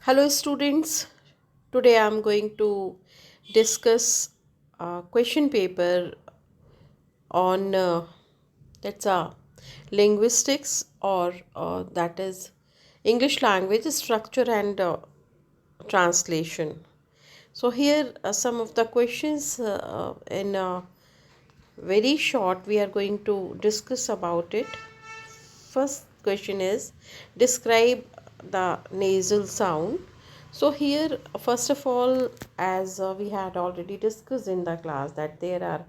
Hello, students. Today I am going to discuss a question paper on that's a linguistics or that is English language structure and translation. So here are some of the questions in very short. We are going to discuss about it. First question is describe the nasal sound. So here first of all, as we had already discussed in the class, that there are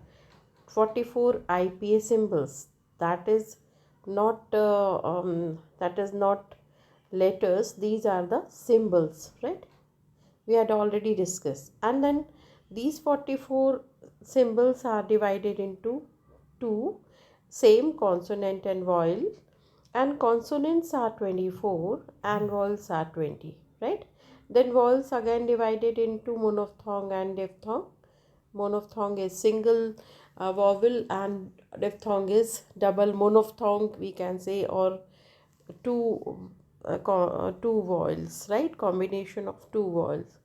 44 IPA symbols. That is not letters. These are the symbols, right? We had already discussed. And then these 44 symbols are divided into two, same consonant and vowel, and consonants are 24 and vowels are 20, right? Then vowels again divided into monophthong and diphthong. Monophthong is single vowel and diphthong is double monophthong, we can say, or two vowels, right? Combination of two vowels.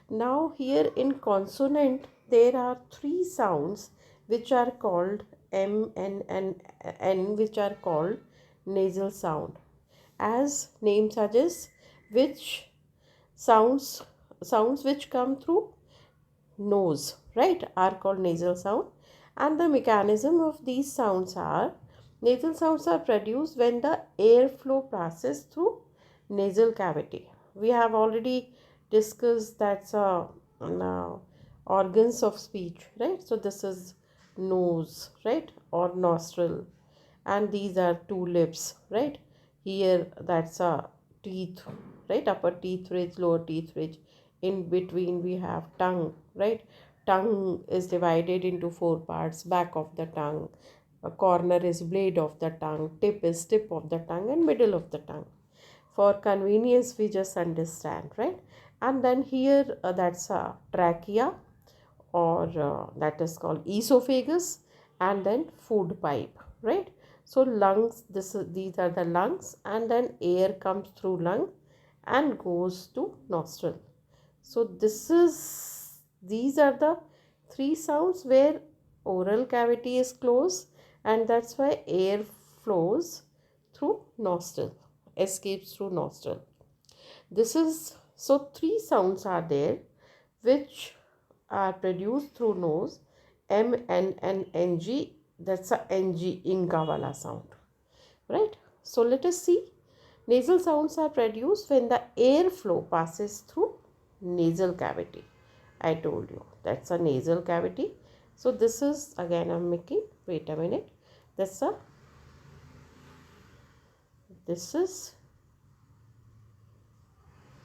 Now here in consonant there are three sounds which are called M, N and N, which are called nasal sound. As name suggests, which sounds sounds which come through nose, right, are called nasal sound. And the mechanism of these sounds are, nasal sounds are produced when the airflow passes through nasal cavity. We have already discussed that's organs of speech, right? So this is nose, right, or nostril, and these are two lips, right? Here that's a teeth, right? Upper teeth ridge, lower teeth ridge. In between we have tongue, right? Tongue is divided into four parts: back of the tongue, a corner is blade of the tongue, tip is tip of the tongue, and middle of the tongue. For convenience we just understand, right? And then here that's a trachea, or that is called esophagus, and then food pipe, right? So lungs, these are the lungs, and then air comes through lung and goes to nostril. So these are the three sounds where oral cavity is closed, and that's why air flows through nostril, escapes through nostril. This is, so three sounds are there which are produced through nose: M, N and NG. That's a NG, Inga wala sound, right? So let us see. Nasal sounds are produced when the airflow passes through nasal cavity. I told you that's a nasal cavity. So this is, again I'm making, wait a minute. That's a, this is,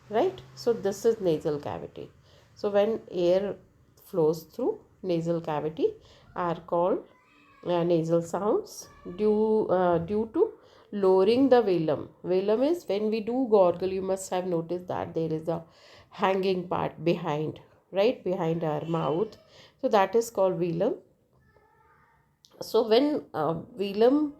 right? So this is nasal cavity. So when air flows through nasal cavity are called nasal sounds due to lowering the velum. Velum is when we do gargle, you must have noticed that there is a hanging part behind, right, behind our mouth. So that is called velum. So when velum,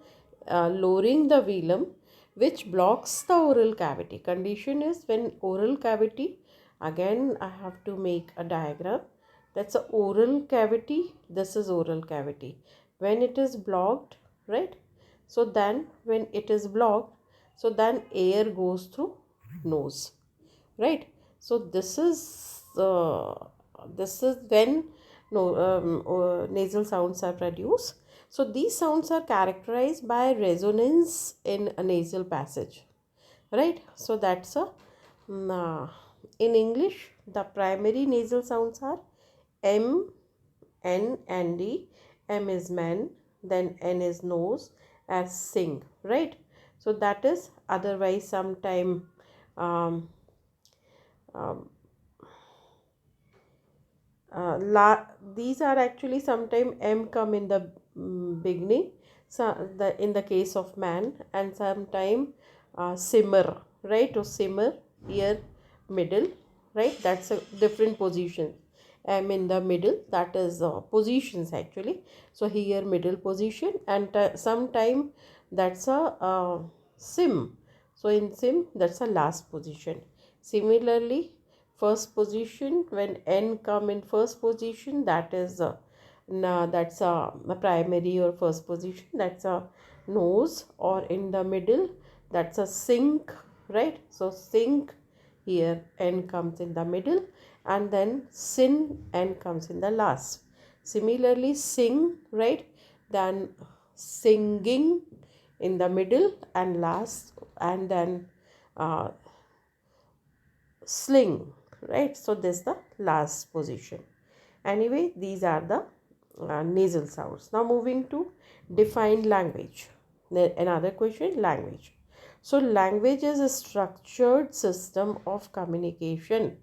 lowering the velum, which blocks the oral cavity. Condition is when oral cavity, again I have to make a diagram. That's a oral cavity, this is oral cavity. When it is blocked, right? So then when it is blocked, so then air goes through nose, right? So this is when nasal sounds are produced. So these sounds are characterized by resonance in a nasal passage, right? So that's a in English the primary nasal sounds are M, N and D. M is man, then N is nose, as sing, right? So that is, otherwise sometime um, um, these are actually sometime M come in the beginning, so in the case of man, and sometime simmer, right? Or simmer here middle, right? That's a different position. M in the middle, that is positions actually. So here middle position, and sometime that's a sim. So in sim, that's a last position. Similarly, first position, when n come in first position, that is that's a primary or first position, that's a nose, or in the middle, that's a sink, right? So sink, here n comes in the middle, and then sin, n comes in the last. Similarly, sing, right? Then singing in the middle and last, and then uh, sling, right? So this is the last position. Anyway, these are the nasal sounds. Now moving to define language. Another question, language. So language is a structured system of communication.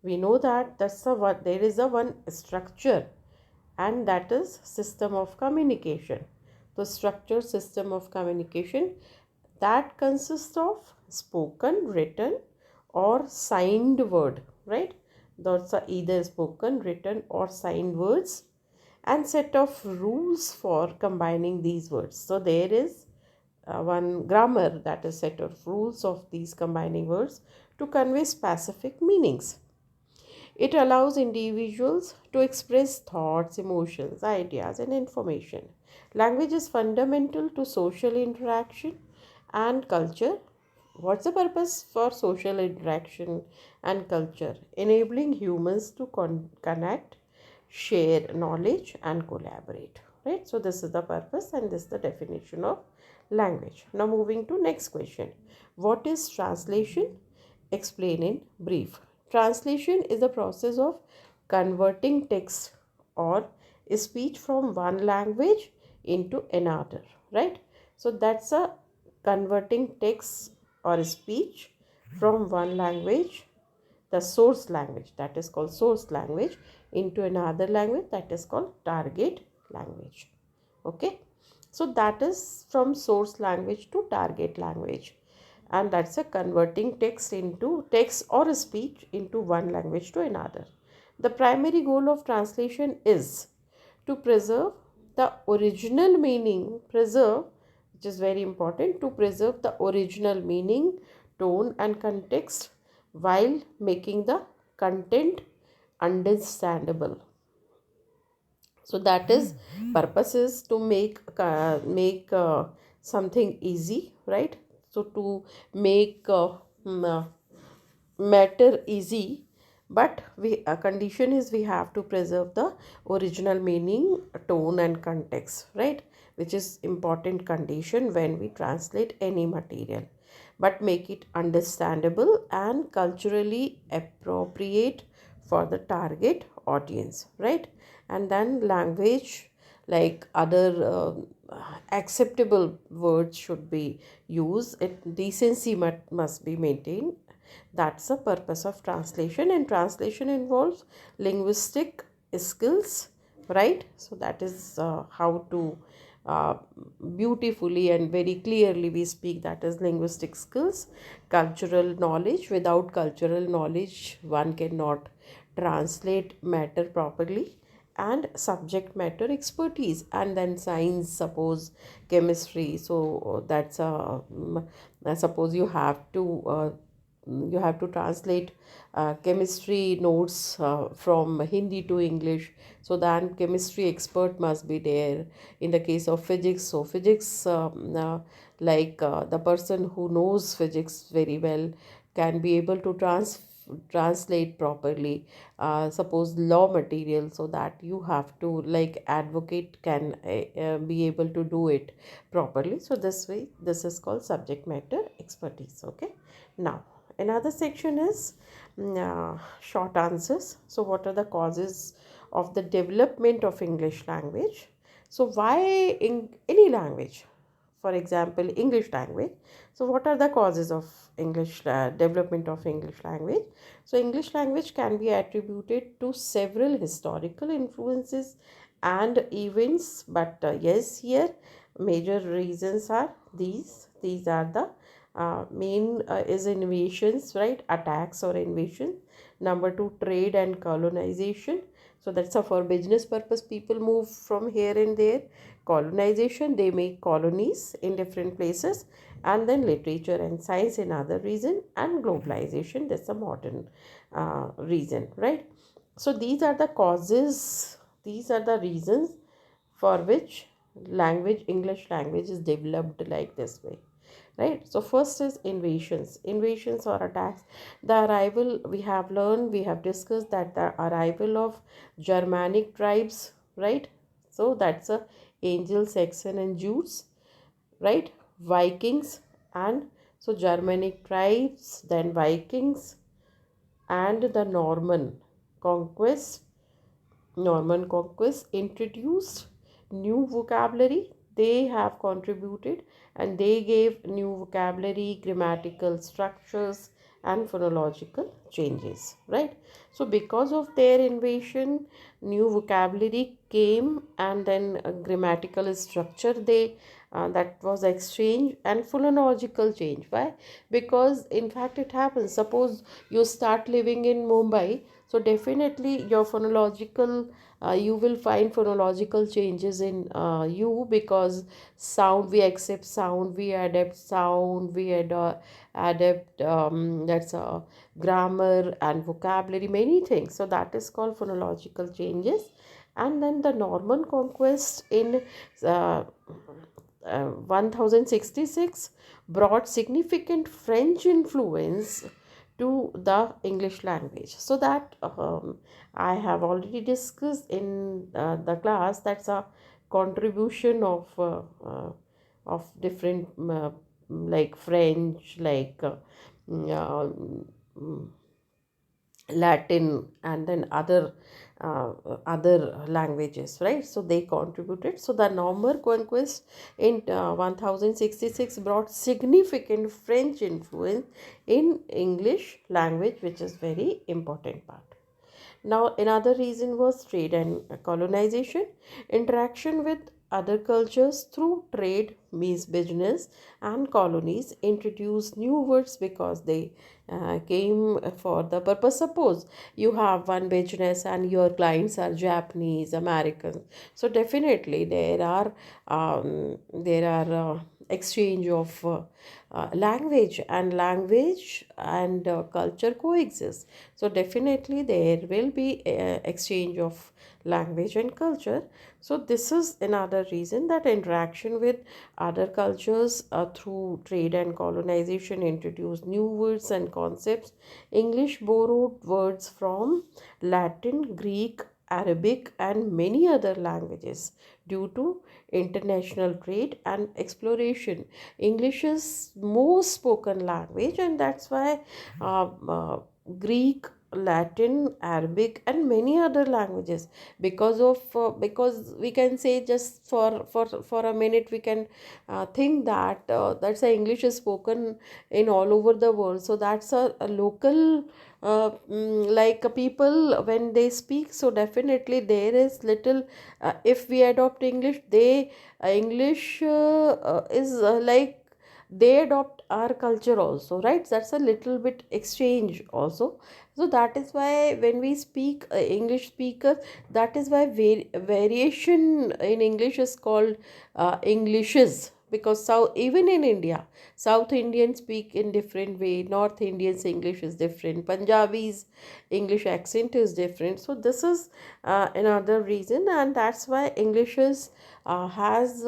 We know that there is a one structure, and that is system of communication. The structured system of communication that consists of spoken, written, or signed word, right? Those are either spoken, written, or signed words, and set of rules for combining these words. So there is one grammar, that is set of rules of these combining words to convey specific meanings. It allows individuals to express thoughts, emotions, ideas, and information. Language is fundamental to social interaction and culture. What's the purpose for social interaction and culture? Enabling humans to connect, share knowledge, and collaborate. Right? So this is the purpose, and this is the definition of language. Now moving to next question. What is translation? Explain in brief. Translation is the process of converting text or speech from one language into another, right? So that's a converting text or speech from one language, the source language, that is called source language, into another language, that is called target language. Okay, so that is from source language to target language, and that's a converting text or speech into one language to another. The primary goal of translation is to preserve the original meaning, which is very important, to preserve the original meaning, tone, and context while making the content understandable. So that is purpose is to make something easy, right? So to make matter easy, but we a condition is we have to preserve the original meaning, tone, and context, right? Which is important condition when we translate any material, but make it understandable and culturally appropriate for the target audience, right? And then language, like other acceptable words should be used. Decency must be maintained. That's the purpose of translation, and translation involves linguistic skills, right? So that is how to uh, beautifully and very clearly we speak, that is linguistic skills. Cultural knowledge, without cultural knowledge one cannot translate matter properly. And subject matter expertise, and then science, suppose chemistry, so that's suppose you have to translate chemistry notes from Hindi to English. So then chemistry expert must be there. In the case of physics, so physics, the person who knows physics very well can be able to translate properly. Suppose law material, so that you have to, like advocate can be able to do it properly. So this way, this is called subject matter expertise. Okay, now another section is short answers. So what are the causes of the development of English language? So why in any language, for example English language, so what are the causes of English development of English language? So English language can be attributed to several historical influences and events, but yes, here major reasons are these are the main is invasions, right? Attacks or invasion. Number two, trade and colonization. So that's for business purpose people move from here and there. Colonization, they make colonies in different places. and then literature and science in other reason, and globalization, that's a modern reason, right? So these are the causes, these are the reasons for which English language is developed like this way, right? So first is invasions or attacks. The arrival, we have learned, we have discussed that the arrival of Germanic tribes, right? So that's a Angel, Saxon and Jews, right? Vikings, and so Germanic tribes, then Vikings, and the conquest Norman conquest introduced new vocabulary. They have contributed, and they gave new vocabulary, grammatical structures, and phonological changes, right? So, because of their invasion, new vocabulary came, and then a grammatical structure that was exchanged, and phonological change. Why? Because in fact it happens. Suppose you start living in Mumbai, so definitely your phonological you will find phonological changes in you, because sound, we accept sound, we adapt sound, adapt that's grammar and vocabulary, many things. So that is called phonological changes. And then the Norman conquest in uh, 1066 brought significant French influence to the English language. So that I have already discussed in the class. That's a contribution of different like French, like mm, Latin, and then other languages, right? So they contributed. So the Norman conquest in 1066 brought significant French influence in English language, which is very important part. Now, another reason was trade and colonization. Interaction with other cultures through trade means business, and colonies introduced new words because they came for the purpose. Suppose you have one business and your clients are Japanese, Americans, so definitely there are exchange of language and culture coexist. So definitely there will be exchange of language and culture. So this is another reason, that interaction with other cultures through trade and colonization introduced new words and concepts. English borrowed words from Latin, Greek, Arabic and many other languages due to international trade and exploration. English is most spoken language, and that's why uh, uh, Greek, Latin, Arabic, and many other languages. Because we can say, just for a minute, we can think that that's a English is spoken in all over the world. So that's a local. Like people when they speak, so definitely there is little if we adopt English, English is like they adopt our culture also, right? That's a little bit exchange also. So that is why when we speak English speakers, that is why variation in English is called Englishes. Because even in India, South Indians speak in different way, North Indians English is different, Punjabis English accent is different. So this is another reason, and that's why English is has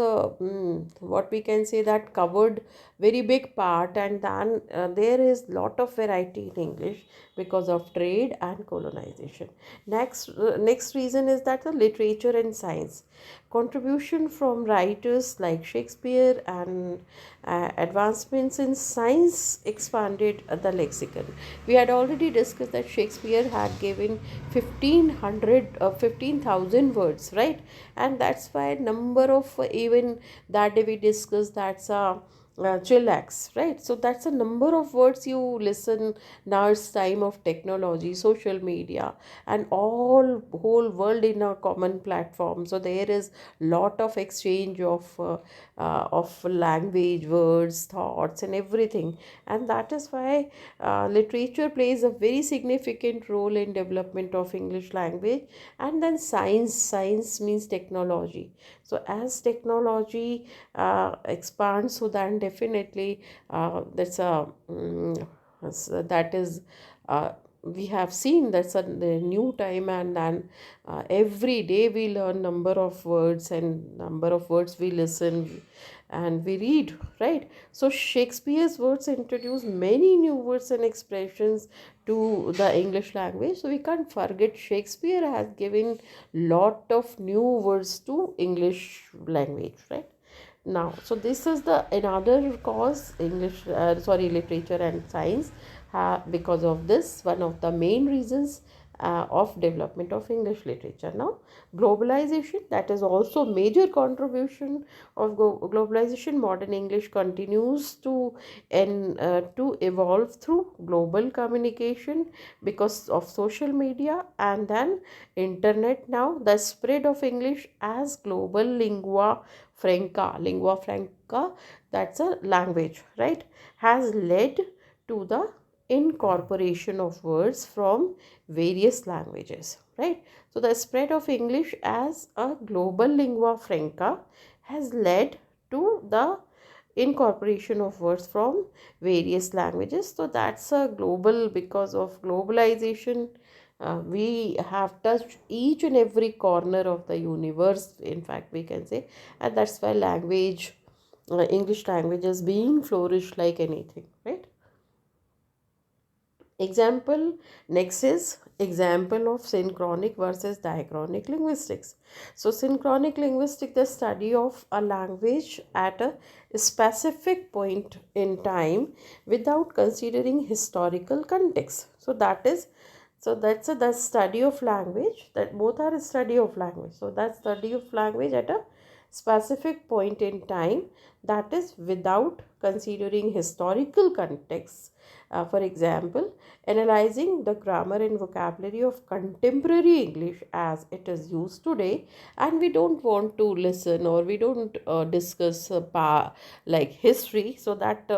what we can say, that covered very big part, and then there is lot of variety in English because of trade and colonization. Next reason is that the literature and science contribution from writers like Shakespeare, and advancements in science expanded the lexicon. We had already discussed that Shakespeare had given 15,000 words, right? And that's why number of even that day we discussed, that's a chillax, right? So that's a number of words you listen. Now it's time of technology, social media, and all whole world in a common platform. So there is lot of exchange of language, words, thoughts, and everything. And that is why literature plays a very significant role in development of English language. And then science means technology. So as technology expands, so then definitely that's a that is uh, we have seen that's a the new time, and then every day we learn number of words, and number of words we listen and we read, right? So Shakespeare's words introduce many new words and expressions to the English language. So we can't forget Shakespeare has given lot of new words to English language, right? Now, so this is the another cause English, literature and science, because of this, one of the main reasons of development of English literature. Now, globalization, that is also major contribution of globalization. Modern English continues to evolve through global communication because of social media and then internet. Now, the spread of English as global lingua franca, that's a language, right, has led to the incorporation of words from various languages, right? So the spread of English as a global lingua franca has led to the incorporation of words from various languages. So that's a global, because of globalization, we have touched each and every corner of the universe, in fact we can say. And that's why language, English language is being flourished like anything, right? Example, next is example of synchronic versus diachronic linguistics. So synchronic linguistics, the study of a language at a specific point in time without considering historical context. So that's the study of language, that both are a study of language. So that study of language at a specific point in time, that is without considering historical context. For example, analyzing the grammar and vocabulary of contemporary English as it is used today, and we don't want to listen, or we don't discuss like history, so that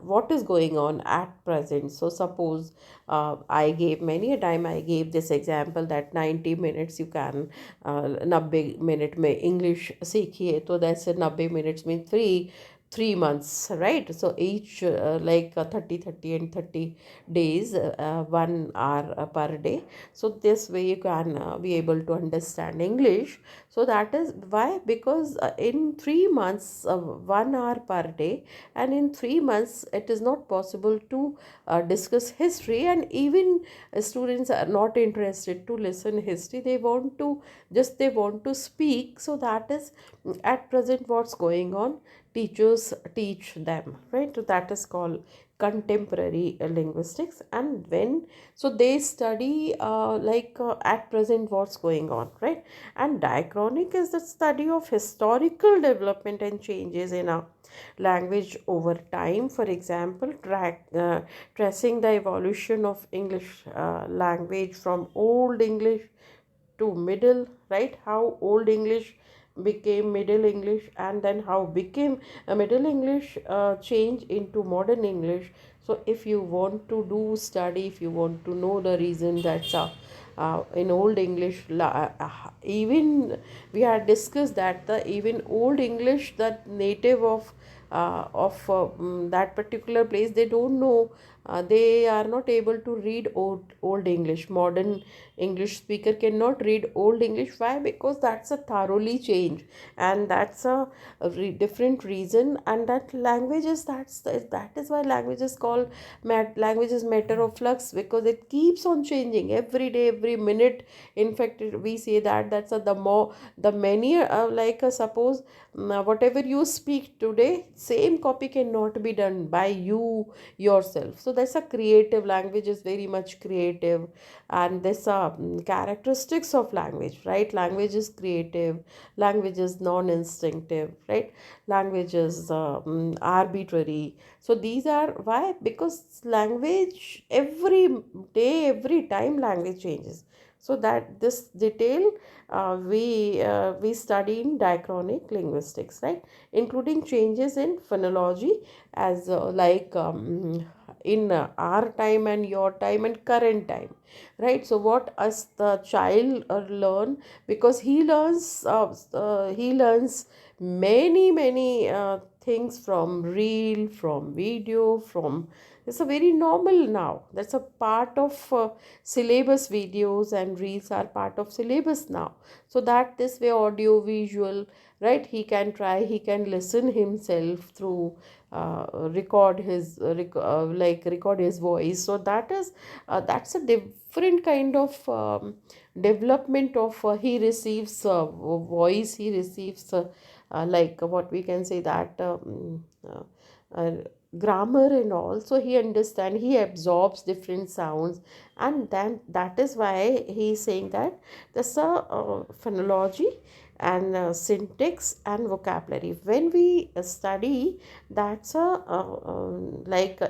what is going on at present. So suppose I gave many a time I gave this example that 90 minutes you can 90 minute में English सीखिए, तो दैसे 90 minutes mean three months, right? So each 30 and 30 days, 1 hour per day. So this way you can be able to understand English. So that is why, because in 3 months, 1 hour per day, and in 3 months it is not possible to discuss history, and even students are not interested to listen history, they want to speak. So that is at present what's going on, teachers teach them, right? So that is called contemporary linguistics. And when, so they study at present what's going on, right? And diachronic is the study of historical development and changes in a language over time. For example, tracing the evolution of English language from old English to middle, right? How old English became middle English, and then how became a middle English change into modern English. So if you want to do study, if you want to know the reason, that's in old English, even we had discussed that the even old English, that native of that particular place, they don't know, they are not able to read old English. Modern English speaker cannot read old English. Why? Because that's a thoroughly change, and that's different reason. And that language is, that is why language is called language is matter of flux, because it keeps on changing every day, every minute. In fact, we say that that's the more the many suppose whatever you speak today, same copy cannot be done by you yourself. So that's a creative, language is very much creative. And this characteristics of language, right? Language is creative, language is non-instinctive, right? Language is arbitrary. So these are why, because language every day, every time language changes. So that this detail we study in diachronic linguistics, right? Including changes in phonology, as in our time and your time and current time, right? So what as the child learn, because he learns many things from reel, from video, from, it's a very normal now, that's a part of syllabus. Videos and reels are part of syllabus now. So that this way audio visual, right, he can try, he can listen himself through, record his record his voice. So that is that's a different kind of development of, he receives voice, he receives what we can say that uh, grammar and all. So he understand, he absorbs different sounds, and then that is why he is saying that there's a phonology and syntax and vocabulary. When we study, that's a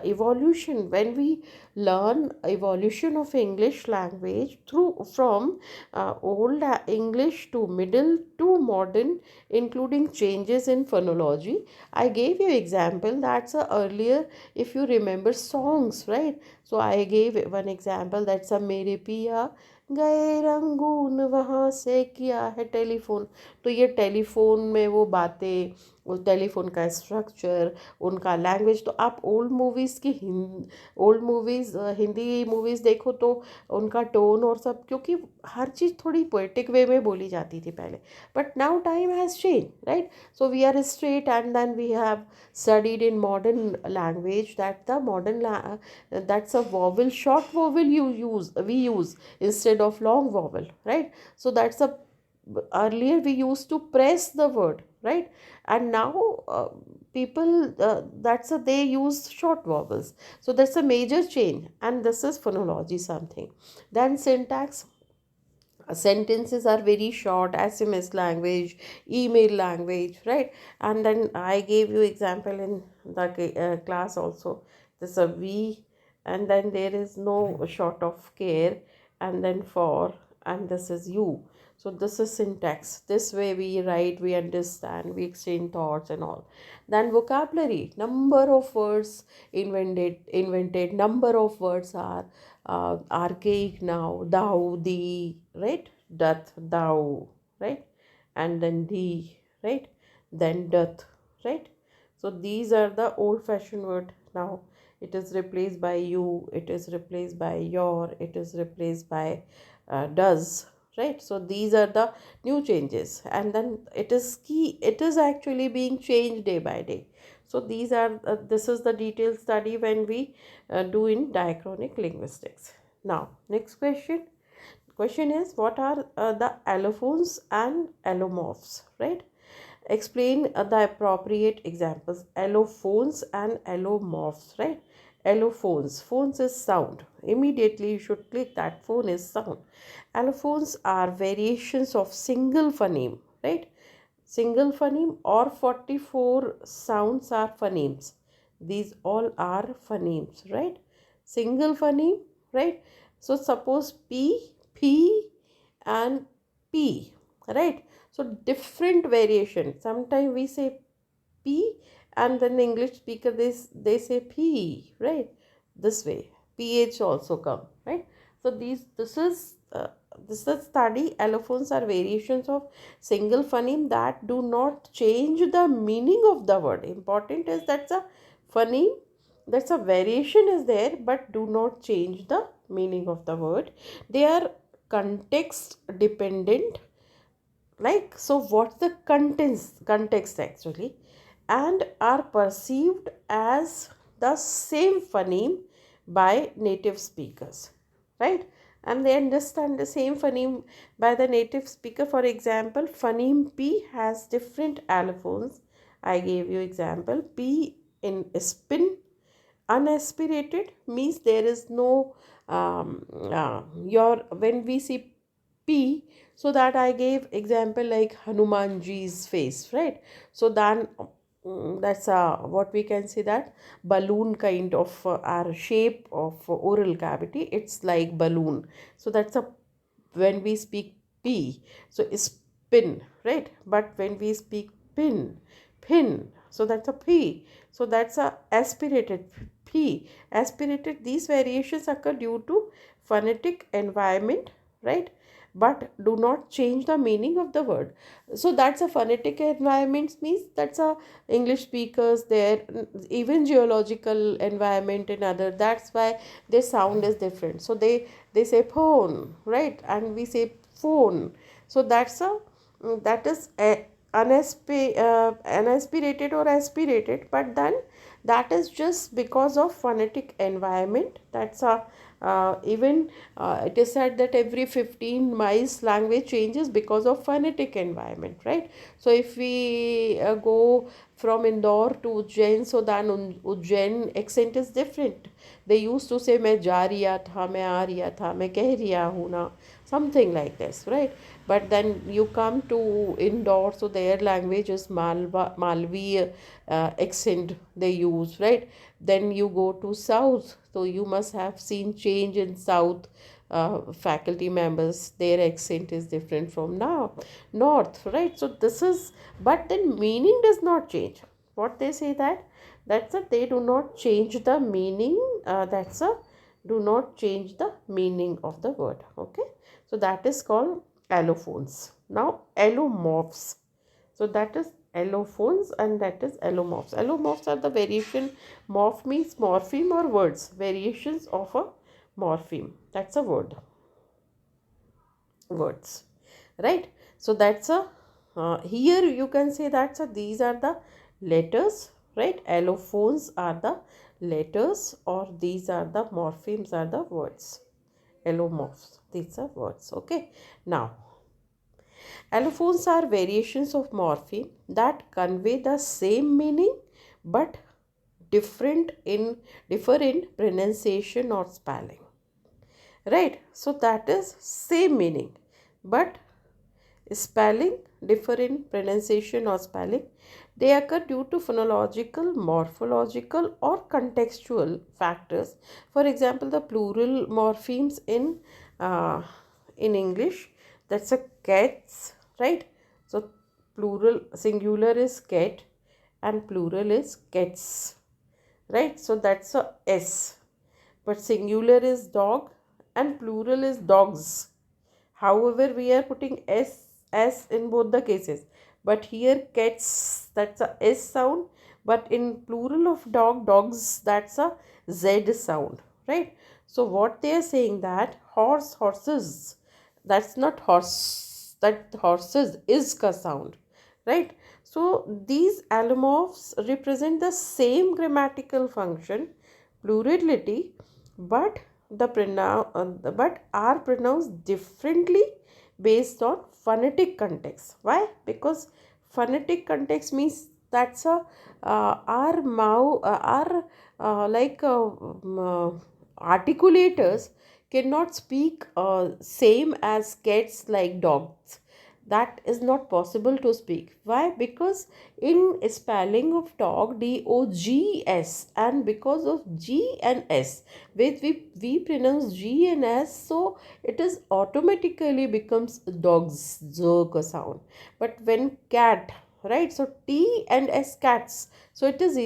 evolution. When we learn evolution of English language through from old English to middle to modern, including changes in phonology. I gave you example, that's a earlier, if you remember songs, right? So I gave one example, that's a मेरे पिया गए Rangoon वहाँ से किया है telephone. तो ये telephone में वो बातें, वो टेलीफोन का स्ट्रक्चर, उनका लैंग्वेज। तो आप ओल्ड मूवीज़ हिंदी मूवीज़ देखो तो उनका टोन और सब, क्योंकि हर चीज़ थोड़ी पोएटिक वे में बोली जाती थी पहले, but now time has changed, right? So we are straight, and then we have studied in modern language that the that's a vowel, short vowel we use instead of long vowel, right? So that's a, earlier we used to press the word, right? And now people that's a, they use short vowels. So that's a major change, and this is phonology something. Then syntax, sentences are very short, SMS language, email language, right? And then I gave you example in the class also. This a we, and then there is no short of care, and then for, and this is you. So this is syntax. This way we write, we understand, we exchange thoughts and all. Then vocabulary, number of words invented, number of words are archaic now. Thou, thee, right? Doth, thou, right? And then thee, right? Then doth, right? So these are the old fashioned word. Now it is replaced by you, it is replaced by your, it is replaced by does, right? So these are the new changes, and then it is key, it is actually being changed day by day. So these are this is the detailed study when we do in diachronic linguistics. Now next question is, what are the allophones and allomorphs, right? Explain the appropriate examples. Allophones and allomorphs, right? Allophones, phones is sound, immediately you should click that phone is sound. Allophones are variations of single phoneme, right? Single phoneme, or 44 sounds are phonemes. These all are phonemes, right? Single phoneme, right? So suppose P, P and P, right? So different variation. Sometimes we say P, and then the English speaker they say P, right? This way. PH also come, right? So this is study. Allophones are variations of single phoneme that do not change the meaning of the word. Important is that's a phoneme, that's a variation is there, but do not change the meaning of the word. They are context dependent, like, so what's the context actually, and are perceived as the same phoneme by native speakers, right? And they understand the same phoneme by the native speaker. For example, phoneme P has different allophones. I gave you example. P in spin, unaspirated, means there is no your, when we see P, so that I gave example like Hanumanji's face, right? So then that's what we can say, that balloon kind of our shape of oral cavity, it's like balloon. So that's a, when we speak P, so spin, right? But when we speak pin, So that's a P. So that's a aspirated P. Aspirated, these variations occur due to phonetic environment, right? But do not change the meaning of the word. So that's a phonetic environment, means that's a English speakers there, even geological environment and other. That's why their sound is different. So they say phone, right? And we say phone. So that's a that is a unaspirated or aspirated, but then that is just because of phonetic environment. That's a even it is said that every 15 miles language changes because of phonetic environment, right? So if we go from Indore to Ujjain, so then Ujjain accent is different. They used to say मैं जा रिया था, मैं आ रिया था, मैं कह रिया हूँ ना, something like this, right? But then you come to Indore, so their language is Malvi accent they use, right? Then you go to South, so you must have seen change in South faculty members. Their accent is different from now North, right? So this is, but then meaning does not change. What they say that's a they do not change the meaning. That's a do not change the meaning of the word. Okay, so that is called allophones. Now allomorphs. So that is allophones and that is allomorphs. Allomorphs are the variation. Morph means morpheme or words. Variations of a morpheme. That's a word. Words. Right. So that's a here you can say that's a these are the letters. Right. Allophones are the letters or these are the morphemes are the words. Allomorphs. These are words. Okay. Now allophones are variations of morpheme that convey the same meaning but differ in pronunciation or spelling. Right? So that is same meaning but spelling differ in pronunciation or spelling. They occur due to phonological, morphological or contextual factors. For example, the plural morphemes in English, that's a cats, right? So plural singular is cat and plural is cats, right? So that's a S. But singular is dog and plural is dogs. However, we are putting S in both the cases. But here cats, that's a S sound. But in plural of dogs, that's a Z sound. Right? So what they are saying that horses, that's not horse, that horses is ka sound. Right? So these allomorphs represent the same grammatical function, plurality, but but are pronounced differently based on phonetic context. Why? Because phonetic context means that's a our mouth our like articulators cannot speak same as cats like dogs. That is not possible to speak. Why? Because in spelling of dog, DOGS, and because of G and S, with we pronounce G and S, so it is automatically becomes dogs zerk sound. But when cat, right? So T and S cats. So it is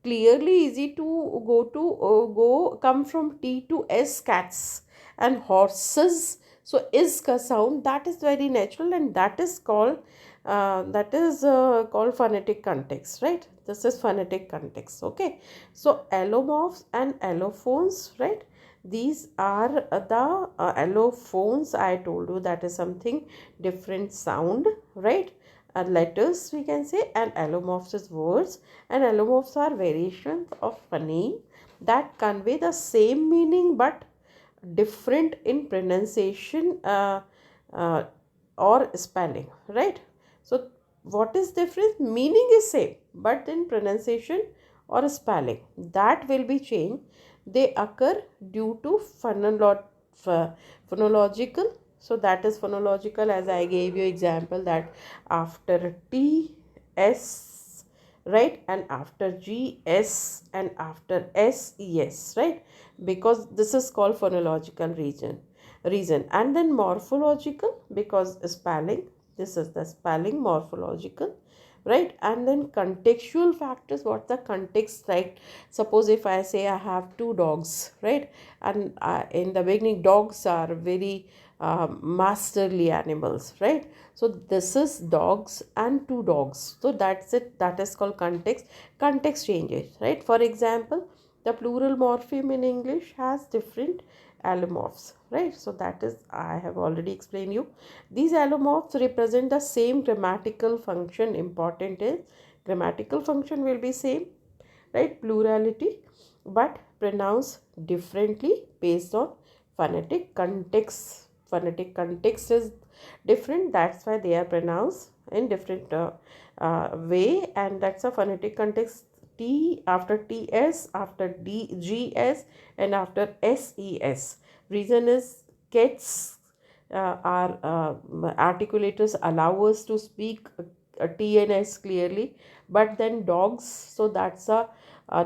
clearly easy to go come from T to S cats and horses. So is ka sound, that is very natural and that is called phonetic context, right? This is phonetic context. Okay, so allomorphs and allophones, right? These are the allophones. I told you that is something different sound, right? Letters we can say, and allomorphs is words, and allomorphs are variations of phoneme that convey the same meaning but different in pronunciation uh, or spelling, right? So what is different? Meaning is same but in pronunciation or spelling that will be changed. They occur due to phonological. So that is phonological, as I gave you example that after T S, right, and after G S and after S E S, right? Because this is called phonological reason. And then morphological, because spelling, this is the spelling morphological, right? And then contextual factors, what the context, right? Suppose if I say I have two dogs, right? And in the beginning, dogs are very masterly animals, right? So this is dogs and two dogs, so that's it, that is called context. Context changes, right? For example, the plural morpheme in English has different allomorphs, right? So that is, I have already explained you. These allomorphs represent the same grammatical function. Important is grammatical function will be same, right? Plurality, but pronounced differently based on phonetic context. Phonetic context is different, that's why they are pronounced in different way, and that's a phonetic context. T after TS, after DGS, and after SES. Reason is cats our articulators allow us to speak T and S clearly, but then dogs, so that's a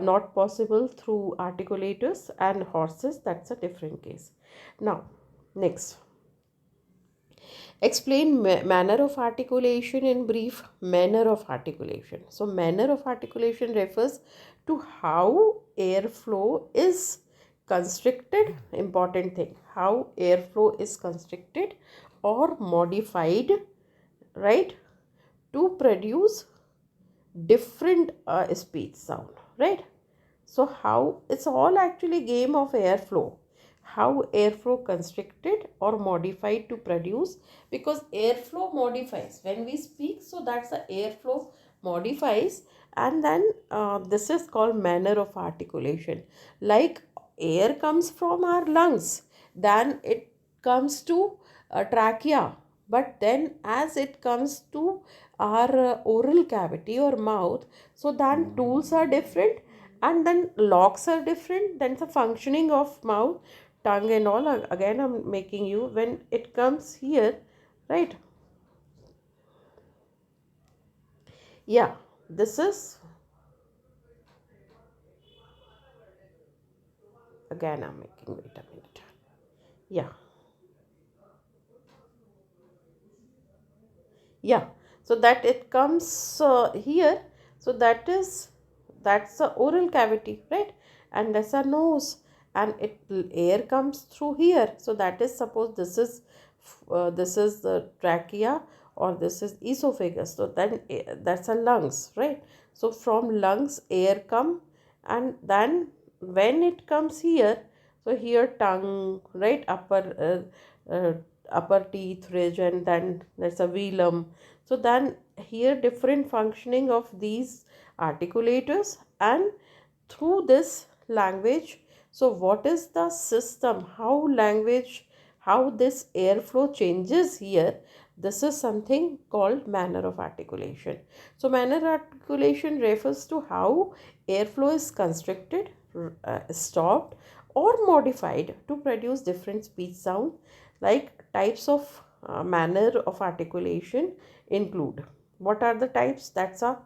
not possible through articulators, and horses, that's a different case. Now, next, explain manner of articulation in brief. Manner of articulation. So, manner of articulation refers to how airflow is constricted. Important thing, how airflow is constricted or modified, right, to produce different speech sound, right? So how, it's all actually game of airflow, how airflow constricted or modified to produce, because airflow modifies when we speak, so that's the airflow modifies. And then this is called manner of articulation. Like air comes from our lungs, then it comes to trachea, but then as it comes to our oral cavity or mouth, so then tools are different, and then locks are different, then the functioning of mouth, tongue and all. Again, I'm making you, when it comes here, right? Yeah, this is, again I'm making, wait a minute. Yeah, yeah, so that it comes here, so that is, that's the oral cavity, right? And that's a nose, and it, air comes through here, so that is, suppose this is the trachea, or this is esophagus, so then that's a lungs, right? So from lungs air come, and then when it comes here, so here tongue, right, upper teeth ridge, and then there's a velum. So then here different functioning of these articulators, and through this language, so what is the system, how language, how this airflow changes here, this is something called manner of articulation. So manner articulation refers to how airflow is constricted, stopped, or modified to produce different speech sound. Like types of manner of articulation include, what are the types? That's a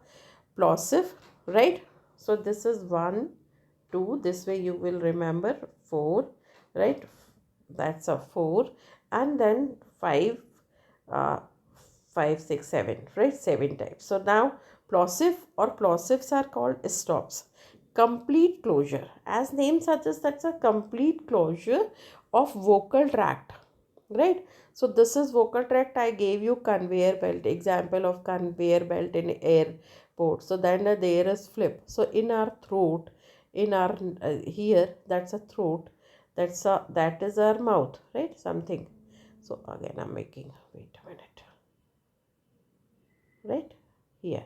plosive, right? So this is 1 2, this way you will remember, 4, right? That's a 4, and then 5, uh, 5 6 7, right? 7 types. So now plosive or plosives are called stops. Complete closure, as name suggests, that's a complete closure of vocal tract, right? So this is vocal tract. I gave you conveyor belt example of conveyor belt in airport. So then the air is flip, so in our throat, in our here, that's a throat, that is our mouth, right? Something. So again I'm making, wait a minute, right here,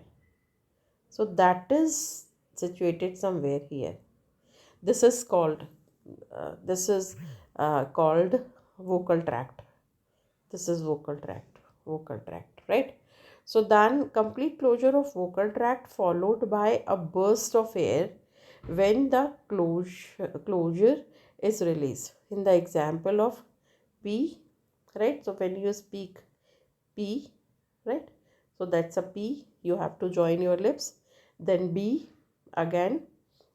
so that is situated somewhere here. This is called called vocal tract. This is vocal tract, right? So then complete closure of vocal tract followed by a burst of air when the closure is released. In the example of P, right? So when you speak P, right? So that's a P, you have to join your lips. Then B again,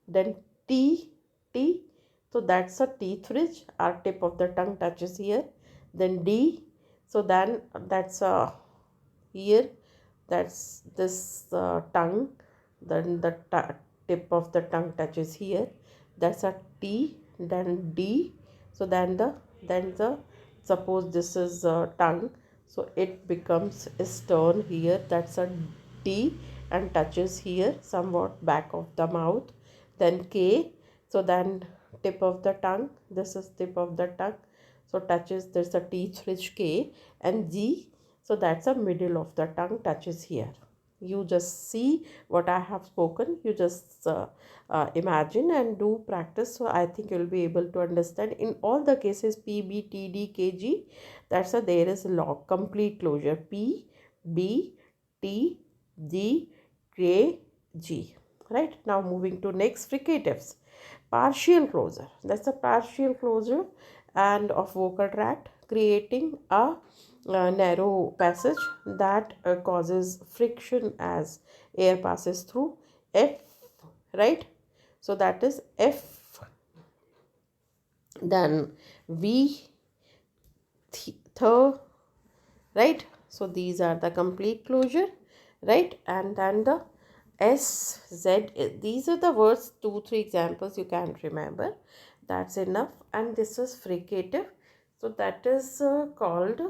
then T, T. So that's a teeth ridge, our tip of the tongue touches here. Then D, so then that's a here, that's this tongue, then the tip of the tongue touches here, that's a T, then D. So then the suppose this is tongue, so it becomes a stern here, that's a D, and touches here somewhat back of the mouth. Then K, so then tip of the tongue, this is tip of the tongue, so touches, there's a teeth ridge K. And G, so that's the middle of the tongue, touches here. You just see what I have spoken, you just imagine and do practice, so I think you'll be able to understand. In all the cases P, B, T, D, K, G, that's a there is lock, complete closure, P, B, T, G, K, G. Right, now moving to next fricatives. Partial closure, that's a partial closure and of vocal tract, creating a narrow passage that causes friction as air passes through. F, right, so that is F. Then V, th, right, so these are the complete closure, right. And then the S, Z, these are the words, 2-3 examples you can remember, that's enough. And this is fricative, so that is called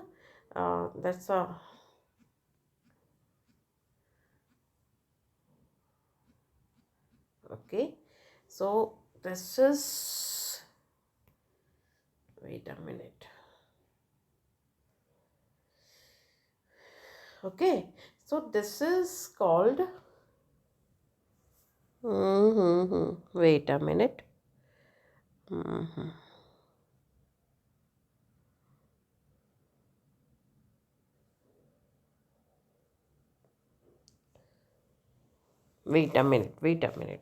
that's a okay. So this is, wait a minute, okay, so this is called wait a minute. Wait a minute.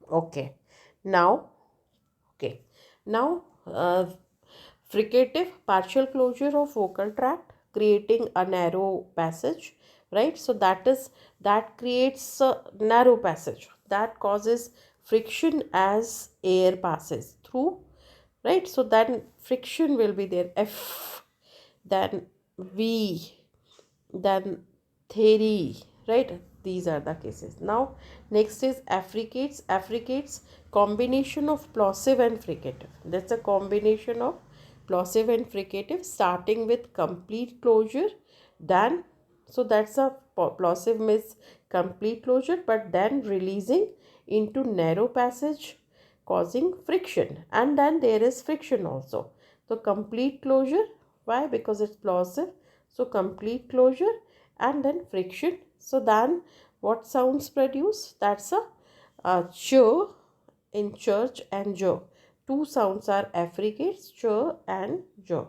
Okay, now, okay, now fricative, partial closure of vocal tract, creating a narrow passage, right. So that creates a narrow passage that causes friction as air passes through, right. So then friction will be there, F, then V, then theory, right. These are the cases. Now next is affricates, combination of plosive and fricative, that's a combination of plosive and fricative, starting with complete closure, then, so that's a plosive means complete closure, but then releasing into narrow passage, causing friction, and then there is friction also. So complete closure, why, because it's plosive, so complete closure and then friction. So then what sounds produce, that's a ch in church and j, two sounds are affricates, ch and j,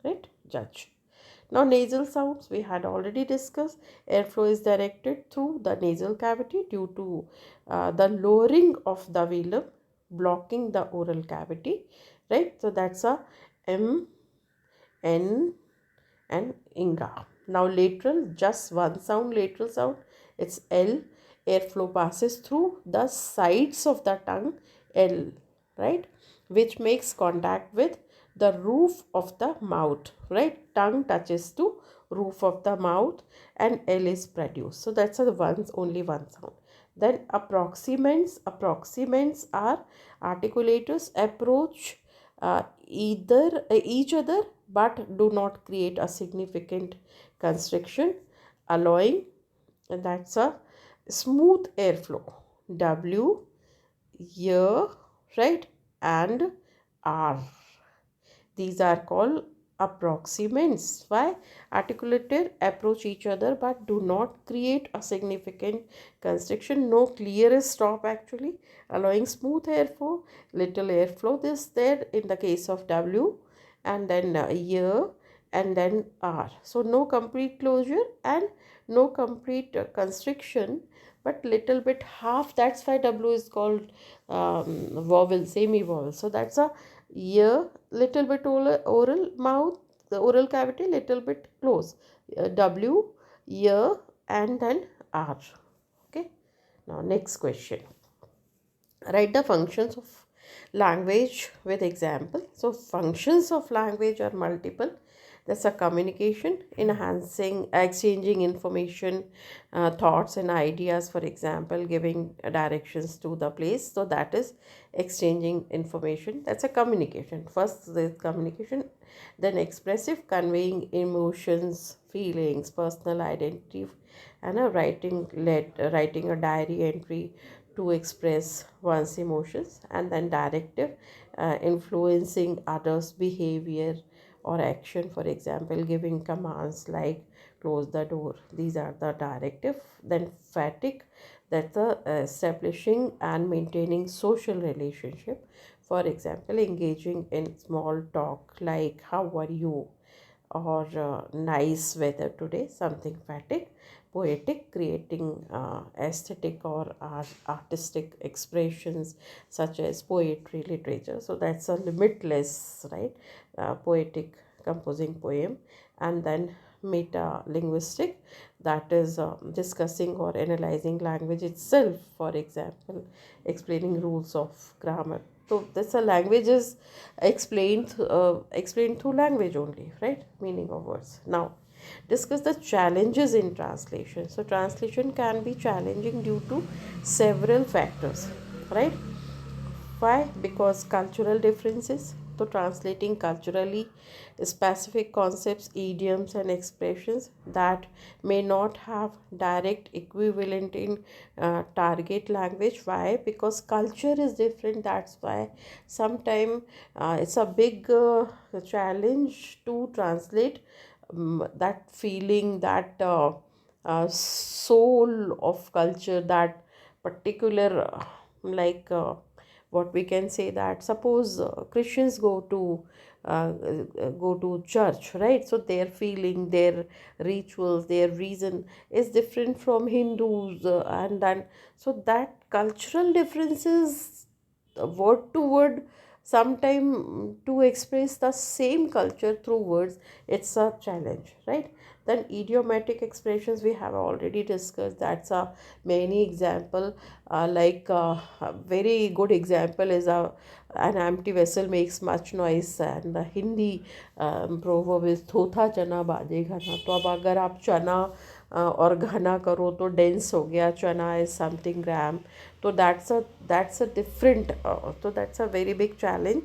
right, judge. Now nasal sounds we had already discussed. Airflow is directed through the nasal cavity due to the lowering of the velum, blocking the oral cavity, right. So that's a M, N and Inga. Now lateral, just one sound, lateral sound, it's L. Airflow passes through the sides of the tongue, L, right, which makes contact with the roof of the mouth, right. Tongue touches to roof of the mouth and L is produced. So that's a only one sound. Then approximants are articulators approach each other but do not create a significant constriction, allowing, and that's a smooth airflow, W, Y, right, and R. These are called approximants. Why? Articulated approach each other but do not create a significant constriction. No clear stop actually, allowing smooth airflow, little airflow. This there in the case of W, and then Y, and then R. So no complete closure and no complete constriction, but little bit half, that's why W is called vowel, semi vowel. So that's a ear, little bit oral mouth, the oral cavity little bit close, W, ear, and then R. Okay. Now next question. Write the functions of language with example. So functions of language are multiple. That's a communication, enhancing, exchanging information, thoughts and ideas, for example giving directions to the place. So that is exchanging information, that's a communication. First the communication, then expressive, conveying emotions, feelings, personal identity, and a writing a diary entry to express one's emotions. And then directive, influencing others behavior or action, for example giving commands like close the door. These are the directive. Then fatigue, that's the establishing and maintaining social relationship, for example engaging in small talk like how are you, or nice weather today, something fatigue. Poetic, creating aesthetic or artistic expressions such as poetry, literature. So that's a limitless, right? Poetic, composing poem. And then meta linguistic, that is discussing or analyzing language itself, for example explaining rules of grammar. So this a language is explained through language only, right? Meaning of words. Now discuss the challenges in translation. So translation can be challenging due to several factors, right? Why? Because cultural differences. So translating culturally specific concepts, idioms and expressions that may not have direct equivalent in target language. Why? Because culture is different. That's why sometimes it's a big challenge to translate that feeling, that soul of culture, that particular what we can say, that suppose Christians go to church, right? So their feeling, their rituals, their reason is different from Hindus, and then so that cultural differences, word to word, sometime to express the same culture through words, it's a challenge, right? Then idiomatic expressions we have already discussed. That's a many example, a very good example is an empty vessel makes much noise, and the Hindi proverb is thotha chana baje ghana. तो अब अगर आप चना और घना करो तो dense हो गया, चना इज समथिंग ग्राम. तो that's a different, so that's a very big challenge.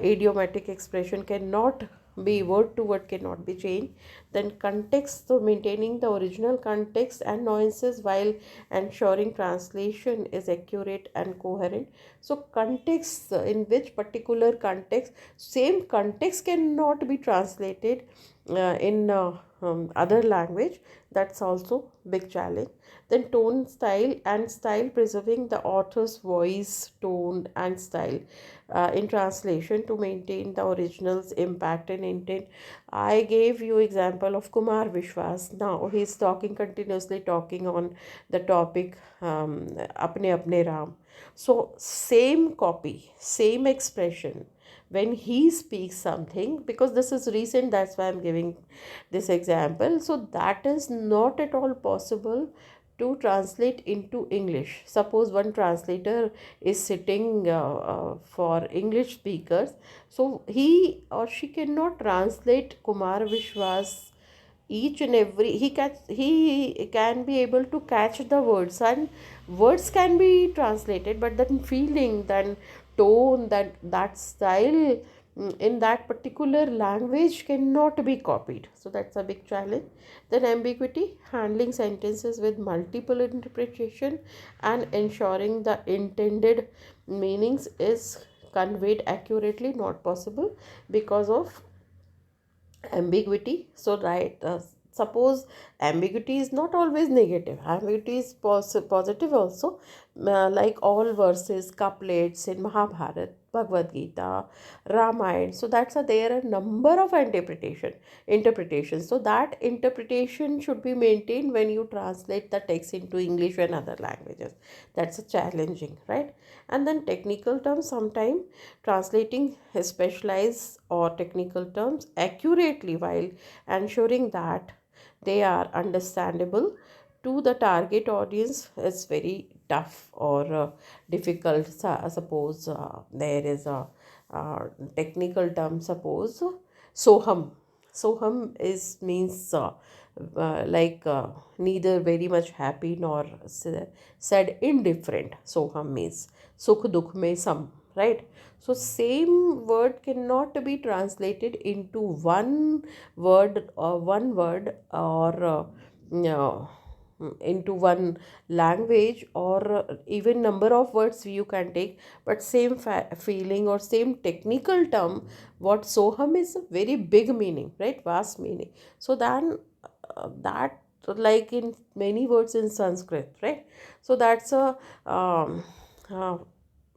Idiomatic expression cannot be word to word, cannot be changed. Then context, so maintaining the original context and nuances while ensuring translation is accurate and coherent. So context, in which particular context, same context cannot be translated in other language. That's also big challenge. Then tone, style and style, preserving the author's voice, tone and style in translation to maintain the original's impact and intent. I gave you example of Kumar Vishwas. Now he's talking, continuously talking on the topic apne apne Ram. So same copy, same expression, when he speaks something, because this is recent, that's why I'm giving this example. So that is not at all possible to translate into English. Suppose one translator is sitting for English speakers, so he or she cannot translate Kumar Vishwas each and every, he can be able to catch the words, and words can be translated, but then feeling, then tone, that style in that particular language cannot be copied. So that's a big challenge. Then ambiguity, handling sentences with multiple interpretation and ensuring the intended meanings is conveyed accurately, not possible because of ambiguity. So right, suppose ambiguity is not always negative, ambiguity is positive also. Like all verses, couplets in Mahabharata, Bhagavad Gita, Ramayana. So that's a there are a number of interpretations. So that interpretation should be maintained when you translate the text into English and other languages. That's a challenging, right? And then technical terms, sometimes translating specialized or technical terms accurately while ensuring that they are understandable to the target audience is very tough or difficult. Suppose there is a technical term, suppose soham. Soham is means neither very much happy nor said indifferent. Soham means sukh dukh mein sam, right? So same word cannot be translated into one word or no, into one language, or even number of words you can take, but same feeling or same technical term. What soham is a very big meaning, right? Vast meaning. So then that, like in many words in Sanskrit, right? So that's a uh,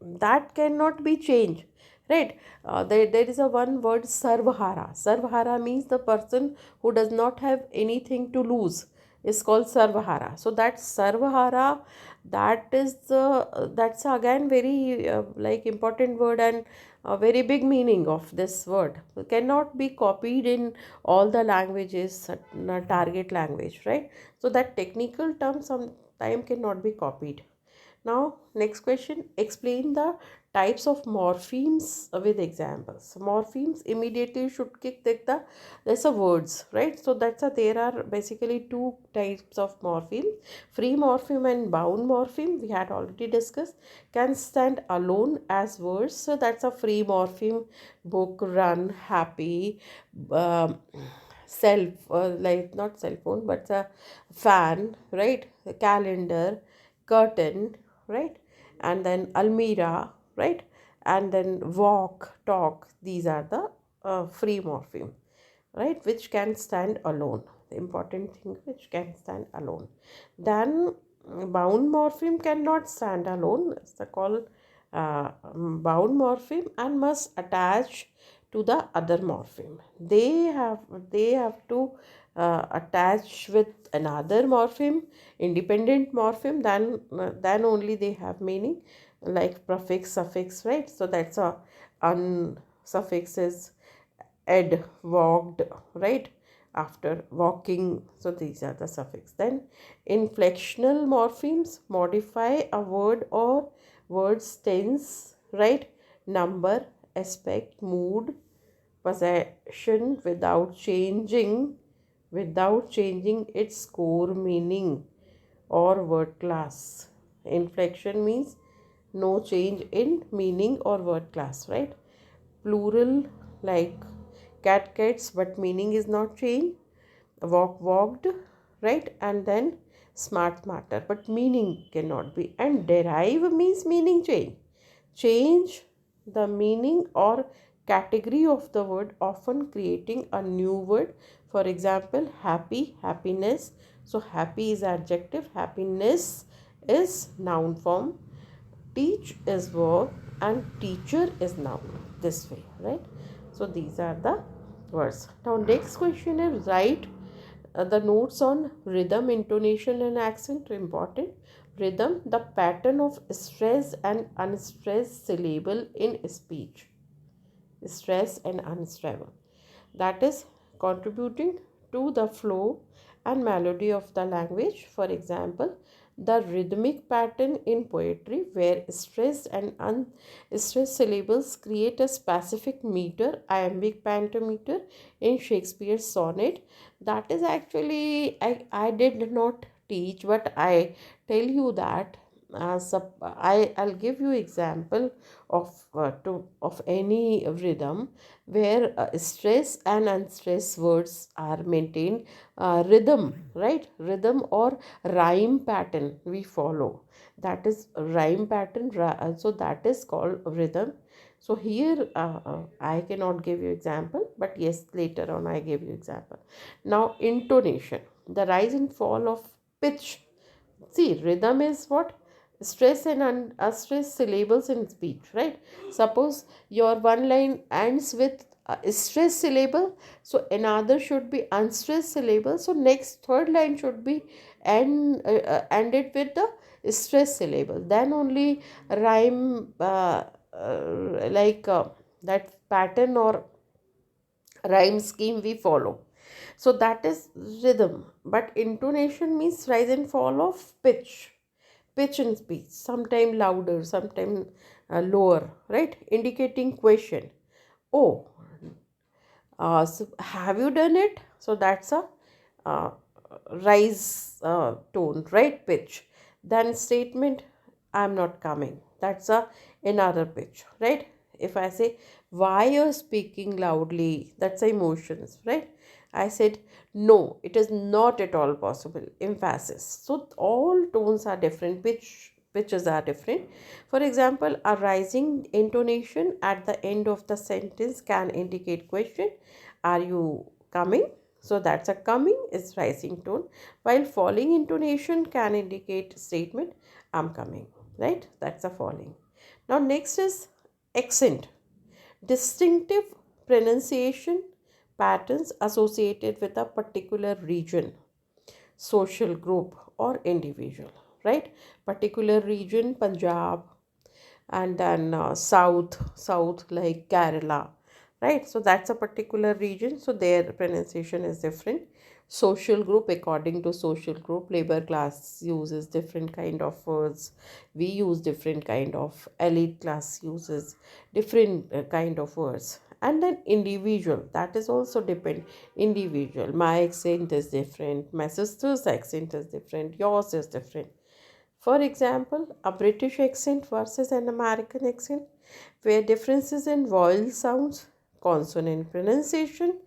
that cannot be changed, right? There is a one word, sarvahara. Sarvahara means the person who does not have anything to lose is called sarvahara. So that sarvahara, that is the that's again very like important word, and a very big meaning of this word. It cannot be copied in all the languages, target language, right? So that technical term sometime cannot be copied. Now, next question, explain the types of morphemes with examples. Morphemes immediately should kick there's a words, right? So there are basically two types of morpheme. Free morpheme and bound morpheme, we had already discussed, can stand alone as words. So that's a free morpheme: book, run, happy, um, self, like not cell phone, but a fan, right? Calendar, curtain, right? And then almira, right? And then walk, talk. These are the free morpheme, right? Which can stand alone. The important thing, which can stand alone. Then bound morpheme cannot stand alone. It's the called bound morpheme and must attach to the other morpheme. They have to attach with another morpheme, independent morpheme, then only they have meaning, like prefix, suffix, right? So that's a un suffix is ed, walked, right? After walking, so these are the suffix. Then inflectional morphemes modify a word or word's tense, right? Number, aspect, mood, possession without changing its core meaning or word class. Inflection means no change in meaning or word class, right? Plural, like cat, cats, but meaning is not changed. Walk, walked, right? And then smart, smarter, but meaning cannot be. And derive means meaning change the meaning or category of the word, often creating a new word. For example, happy, happiness. So happy is adjective, happiness is noun form, teach is verb, and teacher is noun, this way, right? So these are the words. Now next question is, write the notes on rhythm, intonation and accent. Important. Rhythm, the pattern of stressed and unstressed syllable in speech. Stress and unstable, that is contributing to the flow and melody of the language. For example, the rhythmic pattern in poetry, where stressed and unstressed syllables create a specific meter, iambic pentameter, in Shakespeare's sonnet. That is actually, I did not teach, but I tell you that I'll give you example of any rhythm where stress and unstressed words are maintained. Rhythm, right? Rhythm or rhyme pattern we follow, that is rhyme pattern. So that is called rhythm. So here I cannot give you example, but yes, later on I give you example. Now intonation, the rise and fall of pitch. See, rhythm is what? stress and unstressed syllables in speech, right? Suppose your one line ends with a stressed syllable, so another should be unstressed syllable. So next third line should be ended with the stressed syllable. Then only rhyme that pattern or rhyme scheme we follow. So that is rhythm. But intonation means rise and fall of pitch in speech, sometime louder, sometime lower, right? Indicating question. Oh, so have you done it? So that's a uh, rise tone, right? Pitch. Then statement, I'm not coming. That's a another pitch, right? If I say, why you're speaking loudly, that's emotions, right? I said, no, it is not at all possible. Emphasis. So all tones are different, pitches are different. For example, a rising intonation at the end of the sentence can indicate question. Are you coming? So that's a coming is rising tone, while falling intonation can indicate statement, I'm coming, right? That's a falling. Now next is accent. Distinctive pronunciation patterns associated with a particular region, social group, or individual, right? Particular region, Punjab, and then south like Kerala, right? So that's a particular region, so their pronunciation is different. Social group, according to social group, labor class uses different kind of words, we use different kind of, elite class uses different kind of words. And then individual, that is also depend. Individual, my accent is different, my sister's accent is different, yours is different. For example, a British accent versus an American accent, where differences in vowel sounds, consonant pronunciation,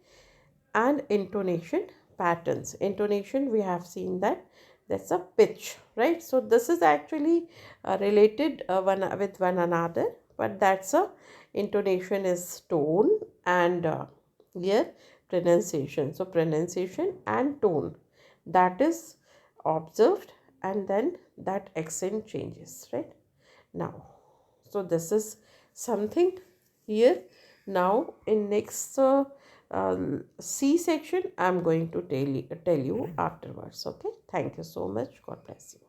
and intonation patterns. Intonation, we have seen that that's a pitch, right? So this is actually related one with one another, but that's a intonation is tone, and here pronunciation. So pronunciation and tone, that is observed, and then that accent changes, right? Now, so this is something here. Now in next C section, I'm going to tell you afterwards. Okay, thank you so much. God bless you.